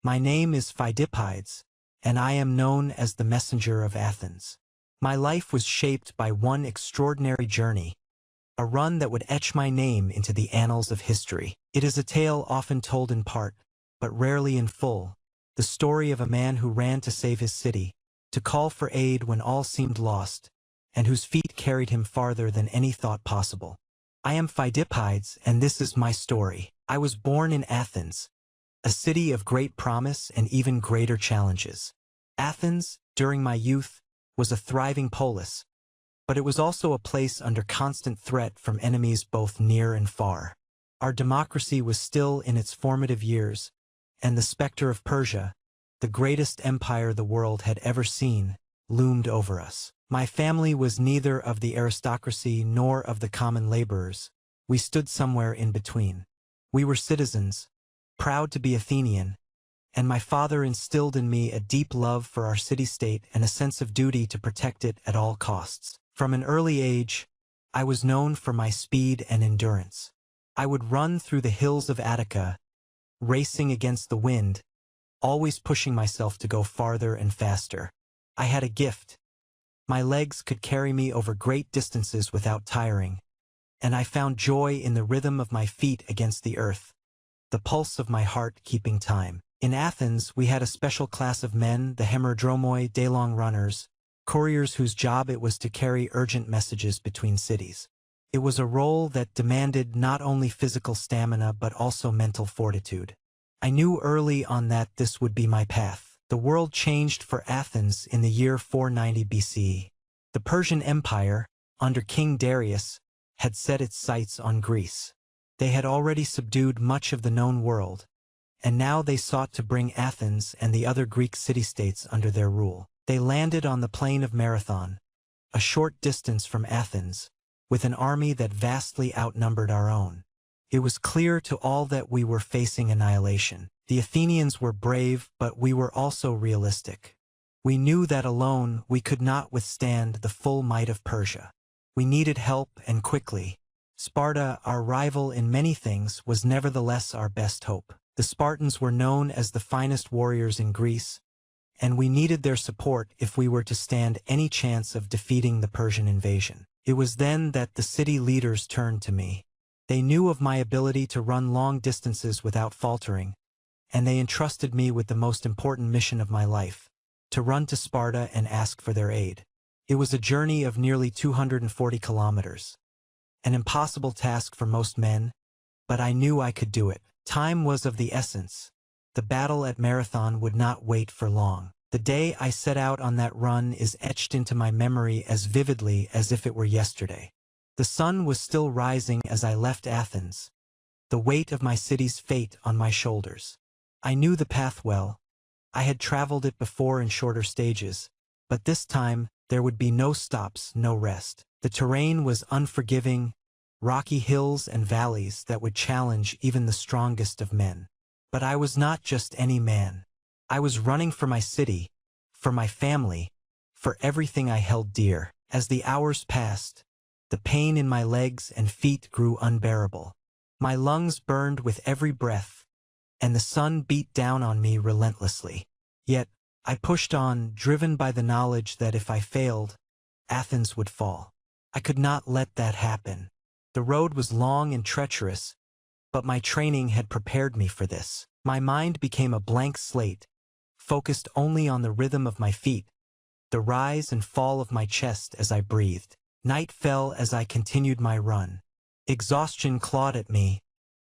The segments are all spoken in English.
My name is Pheidippides, and I am known as the messenger of Athens. My life was shaped by one extraordinary journey, a run that would etch my name into the annals of history. It is a tale often told in part, but rarely in full, the story of a man who ran to save his city, to call for aid when all seemed lost, and whose feet carried him farther than any thought possible. I am Pheidippides, and this is my story. I was born in Athens, a city of great promise and even greater challenges. Athens, during my youth, was a thriving polis, but it was also a place under constant threat from enemies both near and far. Our democracy was still in its formative years, and the specter of Persia, the greatest empire the world had ever seen, loomed over us. My family was neither of the aristocracy nor of the common laborers. We stood somewhere in between. We were citizens, proud to be Athenian, and my father instilled in me a deep love for our city-state and a sense of duty to protect it at all costs. From an early age, I was known for my speed and endurance. I would run through the hills of Attica, racing against the wind, always pushing myself to go farther and faster. I had a gift. My legs could carry me over great distances without tiring, and I found joy in the rhythm of my feet against the earth, the pulse of my heart keeping time. In Athens, we had a special class of men, the hemerodromoi, day-long runners, couriers whose job it was to carry urgent messages between cities. It was a role that demanded not only physical stamina but also mental fortitude. I knew early on that this would be my path. The world changed for Athens in the year 490 BCE. The Persian Empire, under King Darius, had set its sights on Greece. They had already subdued much of the known world, and now they sought to bring Athens and the other Greek city-states under their rule. They landed on the plain of Marathon, a short distance from Athens, with an army that vastly outnumbered our own. It was clear to all that we were facing annihilation. The Athenians were brave, but we were also realistic. We knew that alone we could not withstand the full might of Persia. We needed help, and quickly. Sparta, our rival in many things, was nevertheless our best hope. The Spartans were known as the finest warriors in Greece, and we needed their support if we were to stand any chance of defeating the Persian invasion. It was then that the city leaders turned to me. They knew of my ability to run long distances without faltering, and they entrusted me with the most important mission of my life, to run to Sparta and ask for their aid. It was a journey of nearly 240 kilometers. An impossible task for most men, but I knew I could do it. Time was of the essence. The battle at Marathon would not wait for long. The day I set out on that run is etched into my memory as vividly as if it were yesterday. The sun was still rising as I left Athens, the weight of my city's fate on my shoulders. I knew the path well. I had traveled it before in shorter stages, but this time there would be no stops, no rest. The terrain was unforgiving, rocky hills and valleys that would challenge even the strongest of men. But I was not just any man. I was running for my city, for my family, for everything I held dear. As the hours passed, the pain in my legs and feet grew unbearable. My lungs burned with every breath, and the sun beat down on me relentlessly. Yet, I pushed on, driven by the knowledge that if I failed, Athens would fall. I could not let that happen. The road was long and treacherous, but my training had prepared me for this. My mind became a blank slate, focused only on the rhythm of my feet, the rise and fall of my chest as I breathed. Night fell as I continued my run. Exhaustion clawed at me,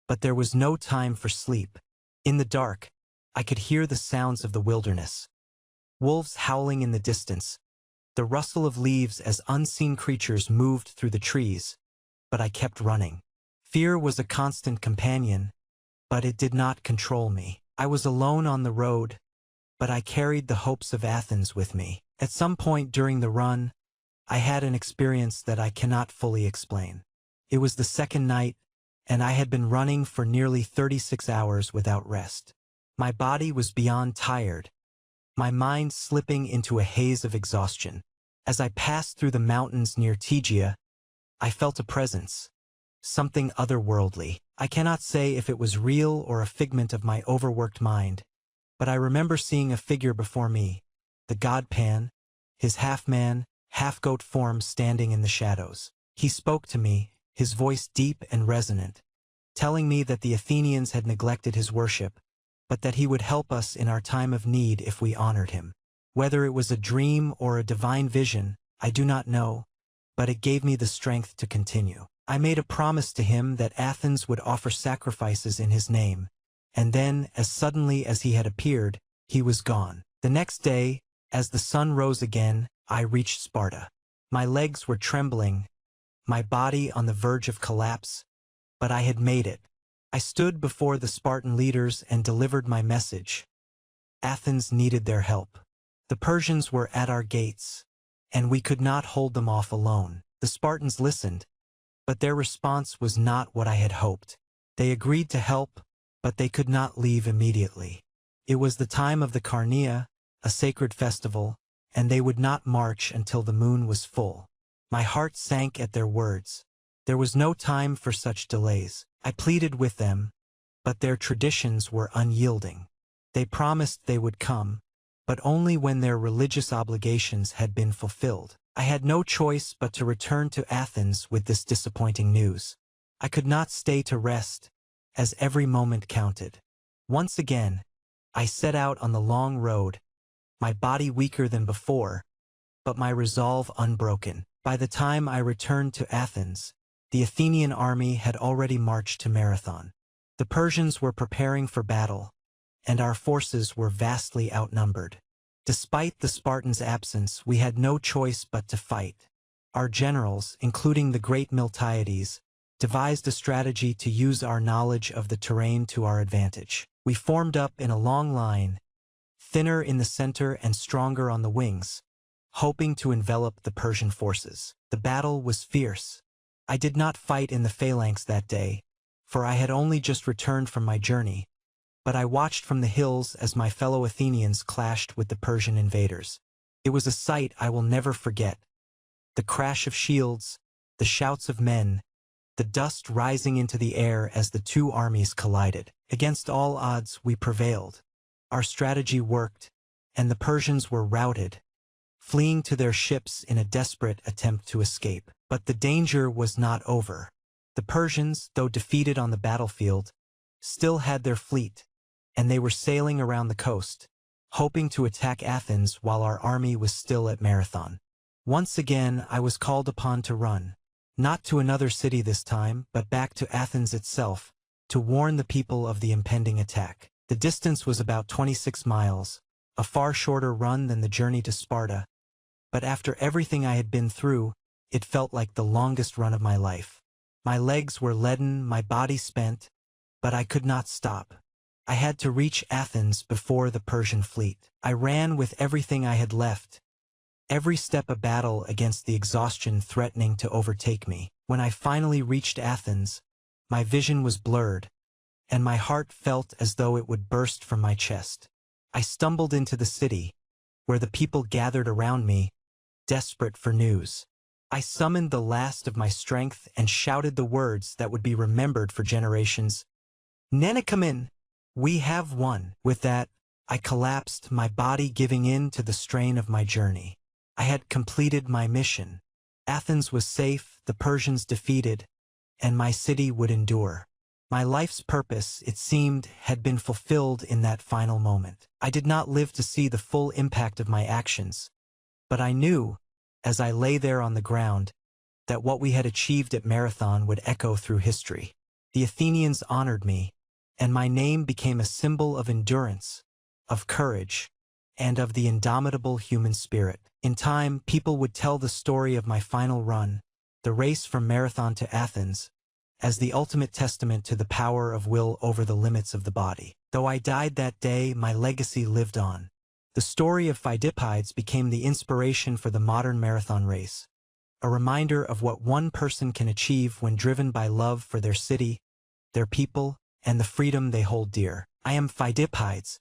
but there was no time for sleep. In the dark, I could hear the sounds of the wilderness. Wolves howling in the distance, the rustle of leaves as unseen creatures moved through the trees, but I kept running. Fear was a constant companion, but it did not control me. I was alone on the road, but I carried the hopes of Athens with me. At some point during the run, I had an experience that I cannot fully explain. It was the second night, and I had been running for nearly 36 hours without rest. My body was beyond tired, my mind slipping into a haze of exhaustion. As I passed through the mountains near Tegea, I felt a presence, something otherworldly. I cannot say if it was real or a figment of my overworked mind, but I remember seeing a figure before me, the god Pan, his half-man, half-goat form standing in the shadows. He spoke to me, his voice deep and resonant, telling me that the Athenians had neglected his worship, but that he would help us in our time of need if we honored him. Whether it was a dream or a divine vision, I do not know, but it gave me the strength to continue. I made a promise to him that Athens would offer sacrifices in his name, and then, as suddenly as he had appeared, he was gone. The next day, as the sun rose again, I reached Sparta. My legs were trembling, my body on the verge of collapse, but I had made it. I stood before the Spartan leaders and delivered my message. Athens needed their help. The Persians were at our gates, and we could not hold them off alone. The Spartans listened, but their response was not what I had hoped. They agreed to help, but they could not leave immediately. It was the time of the Carnea, a sacred festival, and they would not march until the moon was full. My heart sank at their words. There was no time for such delays. I pleaded with them, but their traditions were unyielding. They promised they would come, but only when their religious obligations had been fulfilled. I had no choice but to return to Athens with this disappointing news. I could not stay to rest, as every moment counted. Once again, I set out on the long road, my body weaker than before, but my resolve unbroken. By the time I returned to Athens, the Athenian army had already marched to Marathon. The Persians were preparing for battle, and our forces were vastly outnumbered. Despite the Spartans' absence, we had no choice but to fight. Our generals, including the great Miltiades, devised a strategy to use our knowledge of the terrain to our advantage. We formed up in a long line, thinner in the center and stronger on the wings, hoping to envelop the Persian forces. The battle was fierce. I did not fight in the phalanx that day, for I had only just returned from my journey, but I watched from the hills as my fellow Athenians clashed with the Persian invaders. It was a sight I will never forget. The crash of shields, the shouts of men, the dust rising into the air as the two armies collided. Against all odds, we prevailed. Our strategy worked, and the Persians were routed, fleeing to their ships in a desperate attempt to escape. But the danger was not over. The Persians, though defeated on the battlefield, still had their fleet, and they were sailing around the coast, hoping to attack Athens while our army was still at Marathon. Once again, I was called upon to run, not to another city this time, but back to Athens itself, to warn the people of the impending attack. The distance was about 26 miles, a far shorter run than the journey to Sparta, but after everything I had been through, it felt like the longest run of my life. My legs were leaden, my body spent, but I could not stop. I had to reach Athens before the Persian fleet. I ran with everything I had left, every step a battle against the exhaustion threatening to overtake me. When I finally reached Athens, my vision was blurred, and my heart felt as though it would burst from my chest. I stumbled into the city, where the people gathered around me, desperate for news. I summoned the last of my strength and shouted the words that would be remembered for generations. "Nenekamin, we have won." With that, I collapsed, my body giving in to the strain of my journey. I had completed my mission. Athens was safe, the Persians defeated, and my city would endure. My life's purpose, it seemed, had been fulfilled in that final moment. I did not live to see the full impact of my actions, but I knew, as I lay there on the ground, that what we had achieved at Marathon would echo through history. The Athenians honored me, and my name became a symbol of endurance, of courage, and of the indomitable human spirit. In time, people would tell the story of my final run, the race from Marathon to Athens, as the ultimate testament to the power of will over the limits of the body. Though I died that day, my legacy lived on. The story of Pheidippides became the inspiration for the modern marathon race, a reminder of what one person can achieve when driven by love for their city, their people, and the freedom they hold dear. I am Pheidippides,